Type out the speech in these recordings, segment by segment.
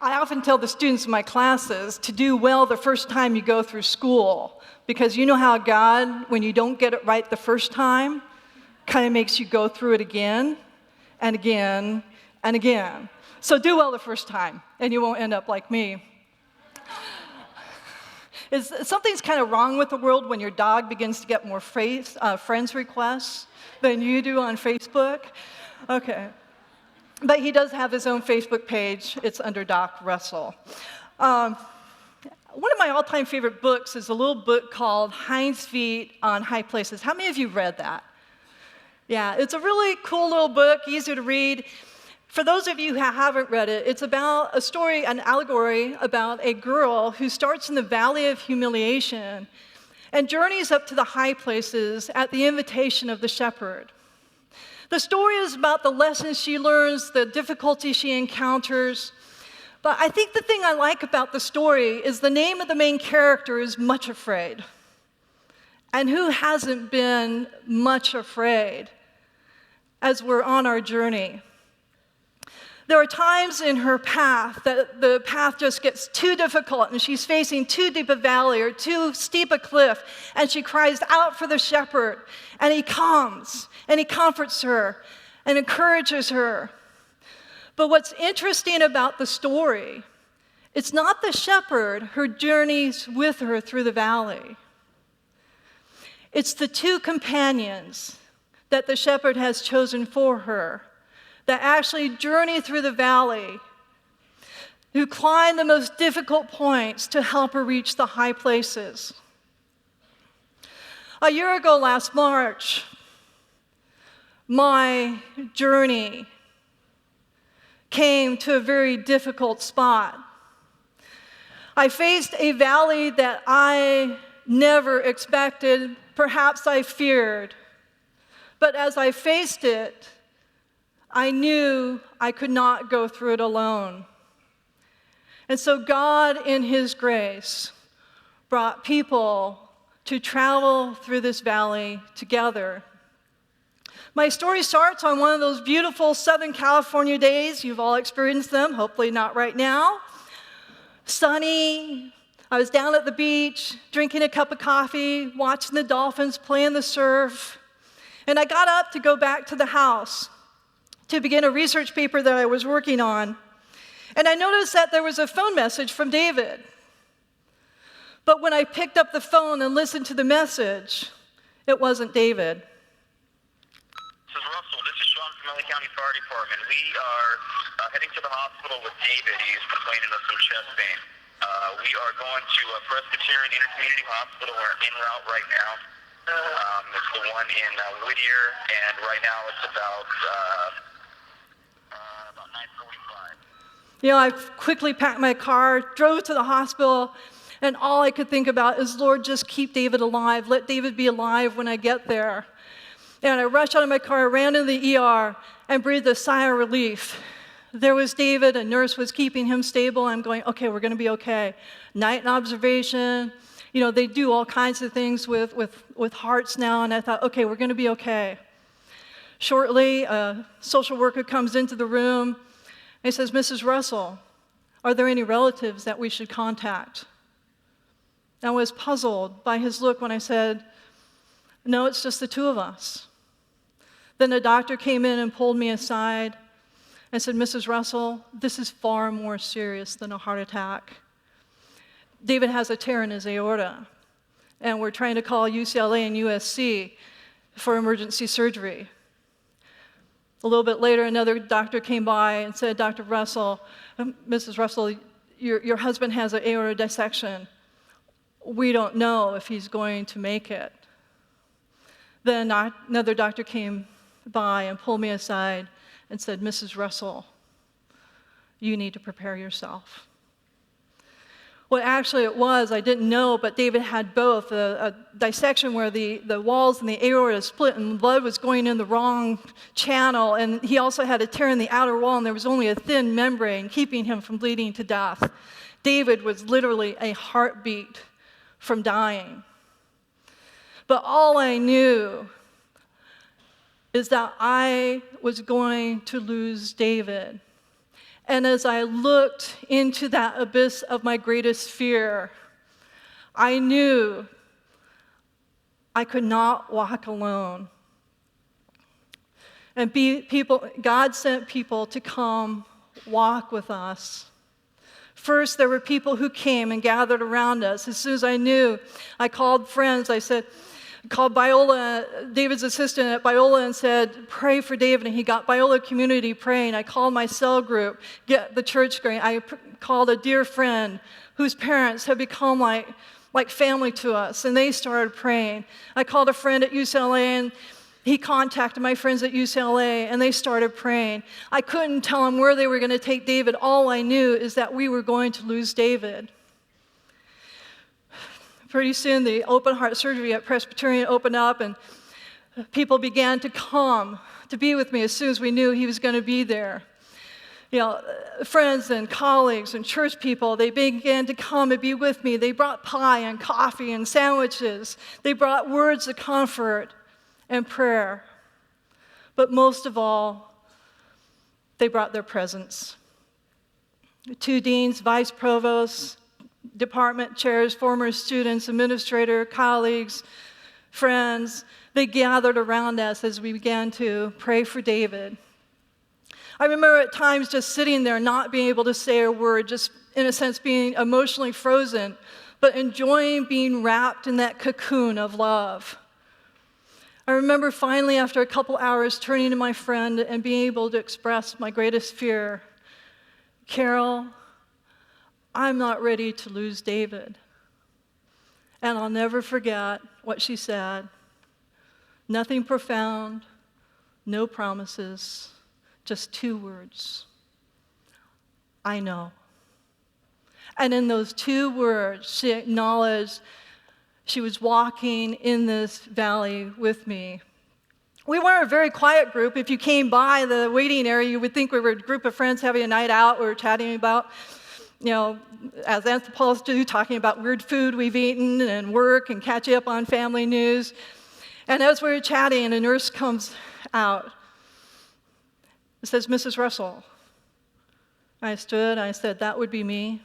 I often tell the students in my classes to do well the first time you go through school, because you know how God, when you don't get it right the first time, kind of makes you go through it again and again and again. So do well the first time, and you won't end up like me. Something's kind of wrong with the world when your dog begins to get more friends requests than you do on Facebook. Okay. But he does have his own Facebook page. It's under Doc Russell. One of my all-time favorite books is a little book called Hind's Feet on High Places. How many of you read that? Yeah, it's a really cool little book, easy to read. For those of you who haven't read it, it's about a story, an allegory about a girl who starts in the valley of humiliation and journeys up to the high places at the invitation of the shepherd. The story is about the lessons she learns, the difficulties she encounters. But I think the thing I like about the story is the name of the main character is Much Afraid. And who hasn't been much afraid as we're on our journey? There are times in her path that the path just gets too difficult and she's facing too deep a valley or too steep a cliff, and she cries out for the shepherd, and he comes and he comforts her and encourages her. But what's interesting about the story, it's not the shepherd who journeys with her through the valley. It's the two companions that the shepherd has chosen for her that actually journey through the valley, who climb the most difficult points to help her reach the high places. A year ago last March, my journey came to a very difficult spot. I faced a valley that I never expected, perhaps I feared. But as I faced it, I knew I could not go through it alone. And so God, in His grace, brought people to travel through this valley together. My story starts on one of those beautiful Southern California days. You've all experienced them, hopefully not right now. Sunny. I was down at the beach, drinking a cup of coffee, watching the dolphins play in the surf. And I got up to go back to the house to begin a research paper that I was working on. And I noticed that there was a phone message from David. But when I picked up the phone and listened to the message, it wasn't David. This is Russell. This is Sean from LA County Fire Department. We are heading to the hospital with David. He's complaining of some chest pain. We are going to Presbyterian Intercommunity Hospital. We're en route right now. It's the one in Whittier, and right now it's about 9:45. You know, I quickly packed my car, drove to the hospital, and all I could think about is, Lord, just keep David alive. Let David be alive when I get there. And I rushed out of my car, ran into the ER, and breathed a sigh of relief. There was David, a nurse was keeping him stable. I'm going, okay, we're going to be okay. Night and observation. You know, they do all kinds of things with hearts now, and I thought, okay, we're going to be okay. Shortly, a social worker comes into the room, and he says, Mrs. Russell, are there any relatives that we should contact? I was puzzled by his look when I said, no, it's just the two of us. Then the doctor came in and pulled me aside and said, Mrs. Russell, this is far more serious than a heart attack. David has a tear in his aorta, and we're trying to call UCLA and USC for emergency surgery. A little bit later, another doctor came by and said, Dr. Russell, Mrs. Russell, your husband has an aorta dissection. We don't know if he's going to make it. Then another doctor came by and pulled me aside and said, Mrs. Russell, you need to prepare yourself. Well, actually it was, I didn't know, but David had both, a dissection where the walls and the aorta split and blood was going in the wrong channel, and he also had a tear in the outer wall, and there was only a thin membrane keeping him from bleeding to death. David was literally a heartbeat from dying. But all I knew is that I was going to lose David. And as I looked into that abyss of my greatest fear, I knew I could not walk alone. And God sent people to come walk with us. First, there were people who came and gathered around us. As soon as I knew, I called friends. Called Biola, David's assistant at Biola, and said, pray for David. And he got Biola community praying. I called my cell group, get the church going. I called a dear friend whose parents have become like family to us, and they started praying. I called a friend at UCLA, and he contacted my friends at UCLA, and they started praying. I couldn't tell them where they were going to take David. All I knew is that we were going to lose David. Pretty soon, the open heart surgery at Presbyterian opened up, and people began to come to be with me as soon as we knew he was going to be there. Friends and colleagues and church people, they began to come and be with me. They brought pie and coffee and sandwiches. They brought words of comfort and prayer. But most of all, they brought their presence. 2 deans, vice provosts, department chairs, former students, administrator, colleagues, friends, they gathered around us as we began to pray for David. I remember at times just sitting there, not being able to say a word, just in a sense being emotionally frozen, but enjoying being wrapped in that cocoon of love. I remember finally, after a couple hours, turning to my friend and being able to express my greatest fear. Carol, I'm not ready to lose David. And I'll never forget what she said. Nothing profound, no promises, just 2 words. I know. And in those 2 words, she acknowledged she was walking in this valley with me. We were a very quiet group. If you came by the waiting area, you would think we were a group of friends having a night out. We were chatting about, as anthropologists do, talking about weird food we've eaten and work and catching up on family news. And as we were chatting, a nurse comes out. It says, Mrs. Russell. I stood, I said, that would be me.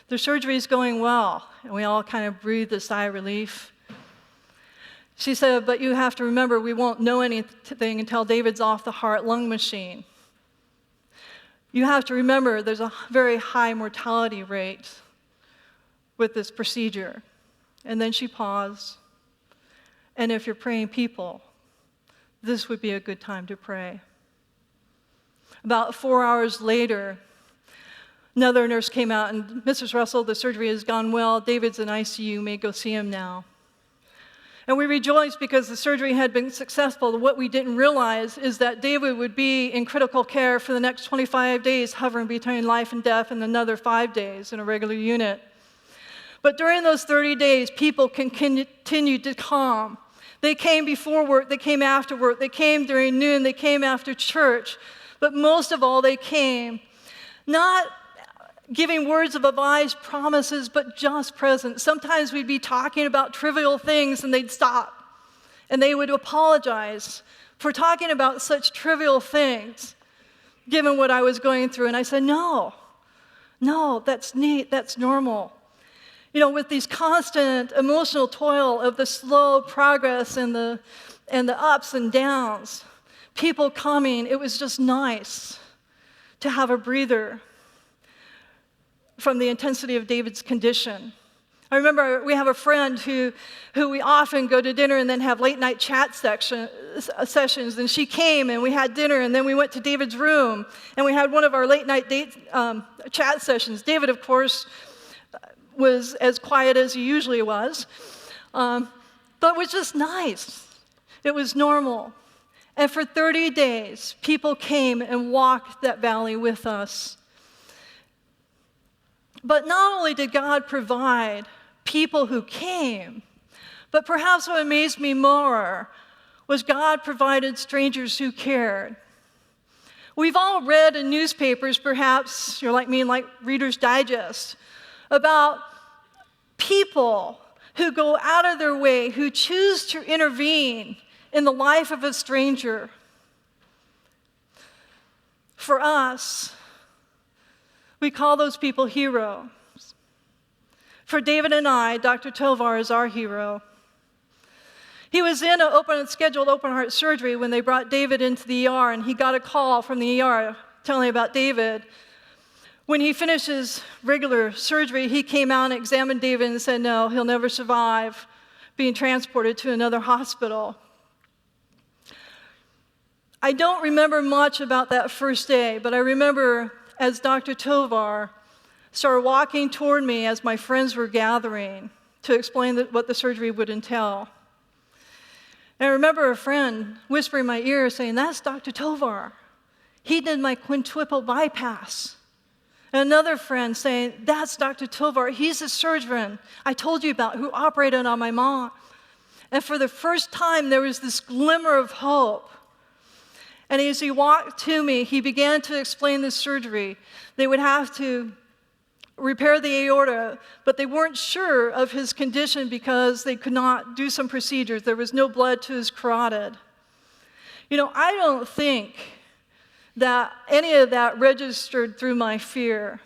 The surgery is going well. And we all kind of breathed a sigh of relief. She said, but you have to remember, we won't know anything until David's off the heart-lung machine. You have to remember there's a very high mortality rate with this procedure. And then she paused. And if you're praying people, this would be a good time to pray. About 4 hours later, another nurse came out and, Mrs. Russell, the surgery has gone well. David's in ICU. You may go see him now. And we rejoiced because the surgery had been successful. What we didn't realize is that David would be in critical care for the next 25 days, hovering between life and death, and another 5 days in a regular unit. But during those 30 days, people continued to come. They came before work, they came after work, they came during noon, they came after church. But most of all, they came not giving words of advice, promises, but just presence. Sometimes we'd be talking about trivial things and they'd stop and they would apologize for talking about such trivial things, given what I was going through. And I said, no, that's neat, that's normal. With these constant emotional toil of the slow progress and the ups and downs, people coming, it was just nice to have a breather from the intensity of David's condition. I remember we have a friend who we often go to dinner and then have late night chat sessions, and she came and we had dinner, and then we went to David's room and we had one of our late night chat sessions. David, of course, was as quiet as he usually was, but it was just nice. It was normal. And for 30 days, people came and walked that valley with us. But not only did God provide people who came, but perhaps what amazed me more was God provided strangers who cared. We've all read in newspapers, perhaps you're like me, like Reader's Digest, about people who go out of their way, who choose to intervene in the life of a stranger. For us, We call those people heroes. For David and I, Dr. Tovar is our hero. He was in a scheduled open heart surgery when they brought David into the ER, and he got a call from the ER telling about David. When he finished his regular surgery, he came out and examined David and said, no, he'll never survive being transported to another hospital. I don't remember much about that first day, but I remember as Dr. Tovar started walking toward me as my friends were gathering to explain what the surgery would entail. And I remember a friend whispering in my ear saying, that's Dr. Tovar. He did my quintuple bypass. And another friend saying, that's Dr. Tovar. He's the surgeon I told you about who operated on my mom. And for the first time, there was this glimmer of hope. And as he walked to me, he began to explain the surgery. They would have to repair the aorta, but they weren't sure of his condition because they could not do some procedures. There was no blood to his carotid. You know, I don't think that any of that registered through my fear.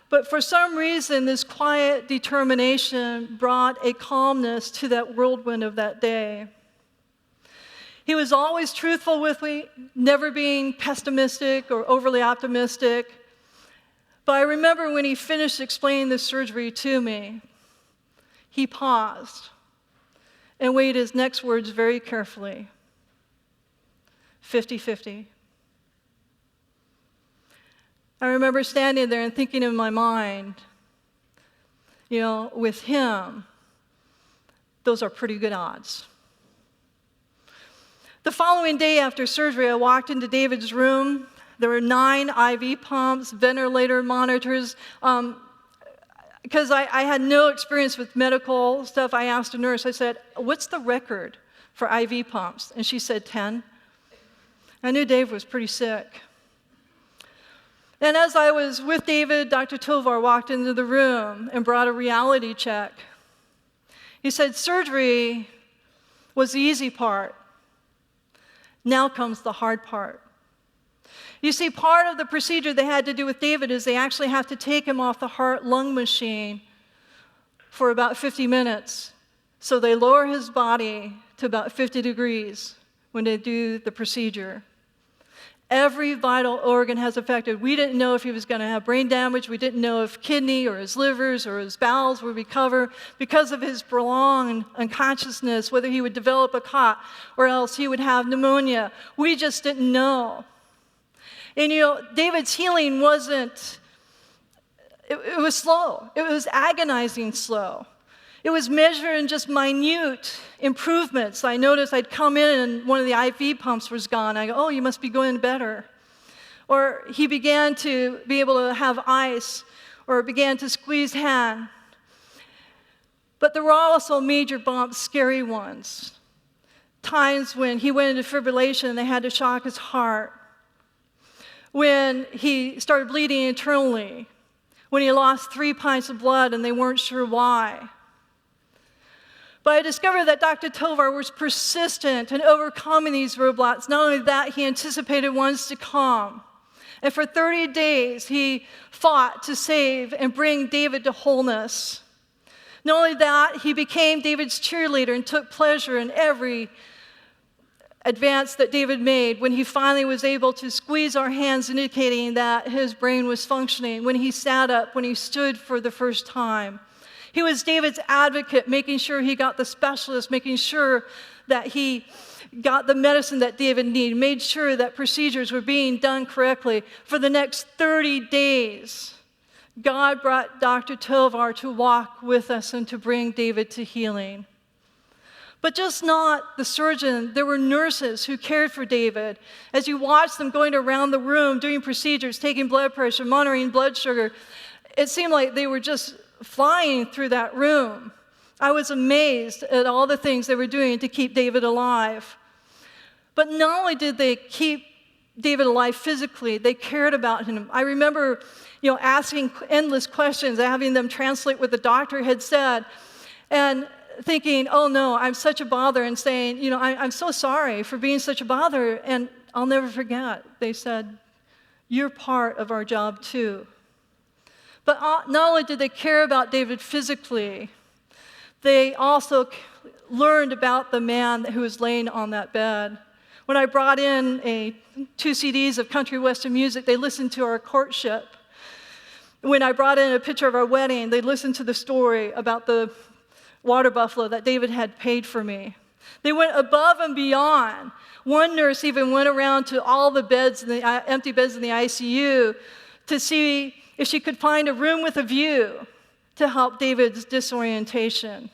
But for some reason, this quiet determination brought a calmness to that whirlwind of that day. He was always truthful with me, never being pessimistic or overly optimistic. But I remember when he finished explaining the surgery to me, he paused and weighed his next words very carefully. 50-50. I remember standing there and thinking in my mind, you know, with him, those are pretty good odds. The following day after surgery, I walked into David's room. There were 9 IV pumps, ventilator monitors. Because I had no experience with medical stuff, I asked a nurse, I said, what's the record for IV pumps? And she said 10. I knew Dave was pretty sick. And as I was with David, Dr. Tovar walked into the room and brought a reality check. He said, surgery was the easy part. Now comes the hard part. You see, part of the procedure they had to do with David is they actually have to take him off the heart-lung machine for about 50 minutes. So they lower his body to about 50 degrees when they do the procedure. Every vital organ has affected. We didn't know if he was going to have brain damage. We didn't know if kidney or his livers or his bowels would recover because of his prolonged unconsciousness, whether he would develop a clot or else he would have pneumonia. We just didn't know. And you know, David's healing wasn't, it was slow. It was agonizing slow. It was measured in just minute improvements. I noticed I'd come in and one of the IV pumps was gone. I go, oh, you must be going better. Or he began to be able to have ice or began to squeeze hand. But there were also major bumps, scary ones. Times when he went into fibrillation and they had to shock his heart. When he started bleeding internally. When he lost 3 pints of blood and they weren't sure why. But I discovered that Dr. Tovar was persistent in overcoming these roadblocks. Not only that, he anticipated ones to come. And for 30 days, he fought to save and bring David to wholeness. Not only that, he became David's cheerleader and took pleasure in every advance that David made when he finally was able to squeeze our hands, indicating that his brain was functioning, when he sat up, when he stood for the first time. He was David's advocate, making sure he got the specialist, making sure that he got the medicine that David needed, made sure that procedures were being done correctly. For the next 30 days, God brought Dr. Tovar to walk with us and to bring David to healing. But just not the surgeon, there were nurses who cared for David. As you watched them going around the room, doing procedures, taking blood pressure, monitoring blood sugar, it seemed like they were just flying through that room. I was amazed at all the things they were doing to keep David alive. But not only did they keep David alive physically, they cared about him. I remember, asking endless questions, having them translate what the doctor had said, and thinking, oh no, I'm such a bother, and saying, I'm so sorry for being such a bother. And I'll never forget, they said, You're part of our job too. But not only did they care about David physically, they also learned about the man who was laying on that bed. When I brought in 2 CDs of country western music, they listened to our courtship. When I brought in a picture of our wedding, they listened to the story about the water buffalo that David had paid for me. They went above and beyond. One nurse even went around to all the beds, empty beds in the ICU, to see if she could find a room with a view to help David's disorientation.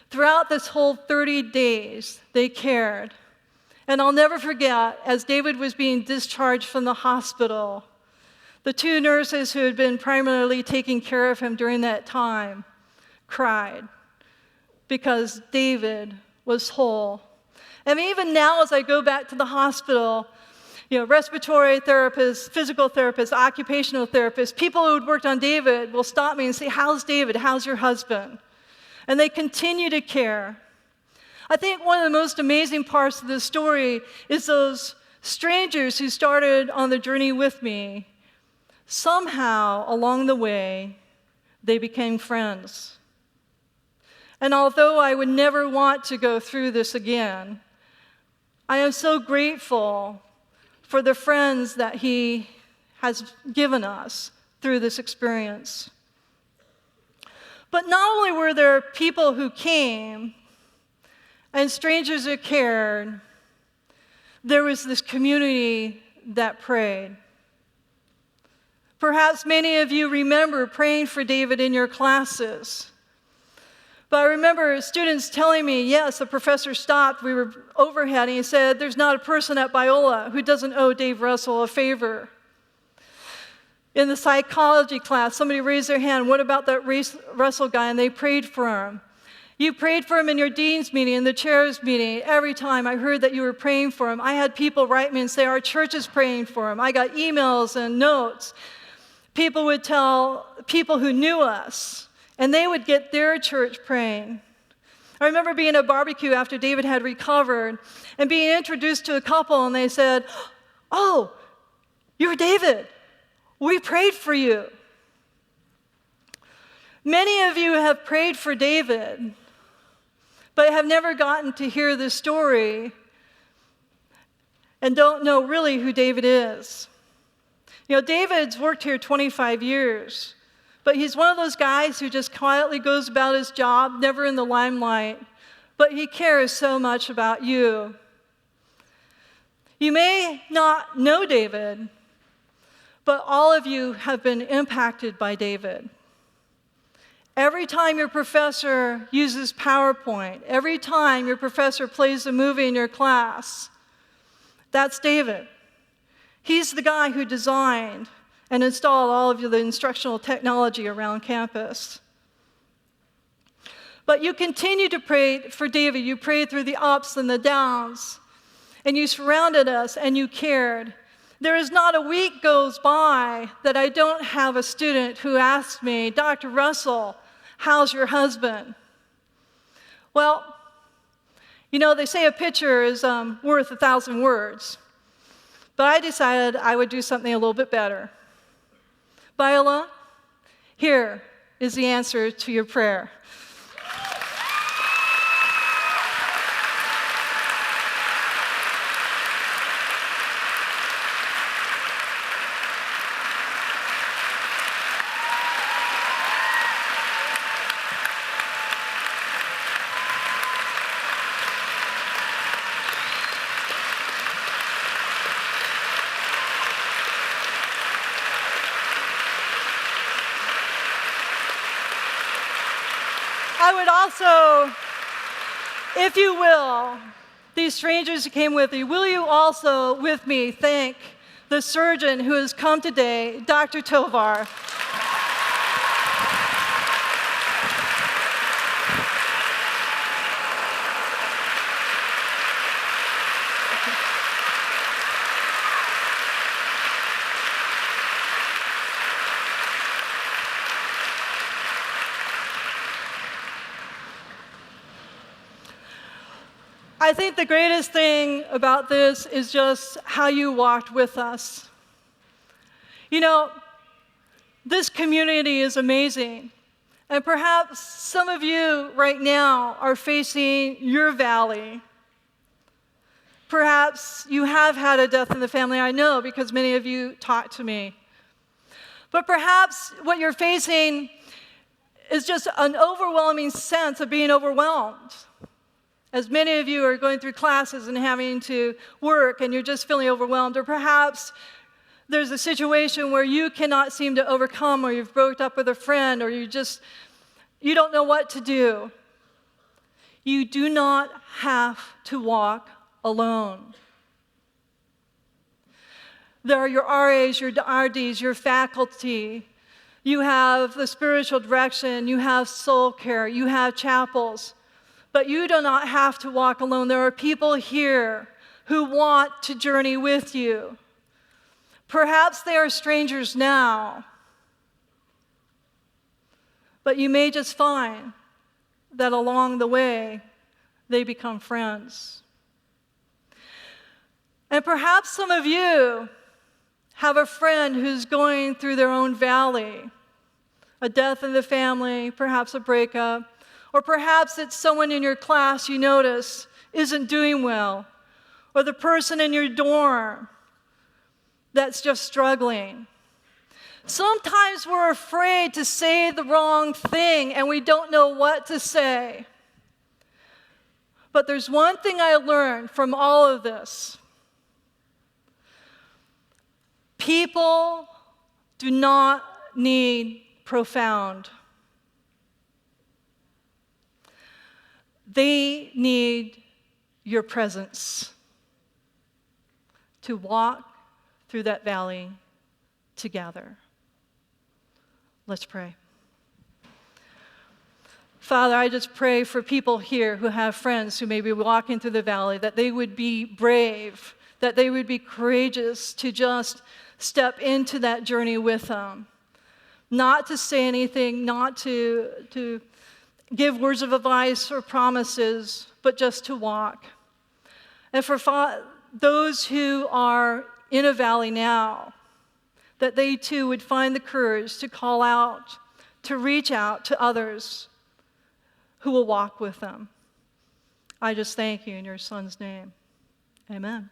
Throughout this whole 30 days, they cared. And I'll never forget, as David was being discharged from the hospital, the 2 nurses who had been primarily taking care of him during that time cried because David was whole. And even now, as I go back to the hospital, respiratory therapists, physical therapists, occupational therapists, people who had worked on David will stop me and say, "How's David? How's your husband?" And they continue to care. I think one of the most amazing parts of this story is those strangers who started on the journey with me. Somehow, along the way, they became friends. And although I would never want to go through this again, I am so grateful for the friends that he has given us through this experience. But not only were there people who came and strangers who cared, there was this community that prayed. Perhaps many of you remember praying for David in your classes. But I remember students telling me, yes, the professor stopped, we were overhead, and he said, "There's not a person at Biola who doesn't owe Dave Russell a favor." In the psychology class, somebody raised their hand, "What about that Russell guy?" And they prayed for him. You prayed for him in your dean's meeting, in the chair's meeting. Every time I heard that you were praying for him, I had people write me and say, "Our church is praying for him." I got emails and notes. People would tell people who knew us, and they would get their church praying. I remember being at a barbecue after David had recovered and being introduced to a couple, and they said, "Oh, you're David. We prayed for you." Many of you have prayed for David, but have never gotten to hear this story and don't know really who David is. David's worked here 25 years, but he's one of those guys who just quietly goes about his job, never in the limelight, but he cares so much about you. You may not know David, but all of you have been impacted by David. Every time your professor uses PowerPoint, every time your professor plays a movie in your class, that's David. He's the guy who designed and installed all of the instructional technology around campus. But you continue to pray for David. You prayed through the ups and the downs, and you surrounded us and you cared. There is not a week goes by that I don't have a student who asks me, "Dr. Russell, how's your husband?" Well, they say a picture is worth 1,000 words. But I decided I would do something a little bit better. Biola, here is the answer to your prayer. I would also, if you will, these strangers who came with you, will you also with me thank the surgeon who has come today, Dr. Tovar. I think the greatest thing about this is just how you walked with us. You know, this community is amazing. And perhaps some of you right now are facing your valley. Perhaps you have had a death in the family, I know, because many of you talked to me. But perhaps what you're facing is just an overwhelming sense of being overwhelmed. As many of you are going through classes and having to work and you're just feeling overwhelmed, or perhaps there's a situation where you cannot seem to overcome, or you've broken up with a friend, or you don't know what to do. You do not have to walk alone. There are your RAs, your RDs, your faculty. You have the spiritual direction. You have soul care. You have chapels. But you do not have to walk alone. There are people here who want to journey with you. Perhaps they are strangers now, but you may just find that along the way, they become friends. And perhaps some of you have a friend who's going through their own valley, a death in the family, perhaps a breakup, or perhaps it's someone in your class you notice isn't doing well, or the person in your dorm that's just struggling. Sometimes we're afraid to say the wrong thing and we don't know what to say. But there's one thing I learned from all of this. People do not need profound. They need your presence to walk through that valley together. Let's pray. Father, I just pray for people here who have friends who may be walking through the valley, that they would be brave, that they would be courageous to just step into that journey with them. Not to say anything, not to give words of advice or promises, but just to walk. And for those who are in a valley now, that they too would find the courage to call out, to reach out to others who will walk with them. I just thank you in your Son's name. Amen.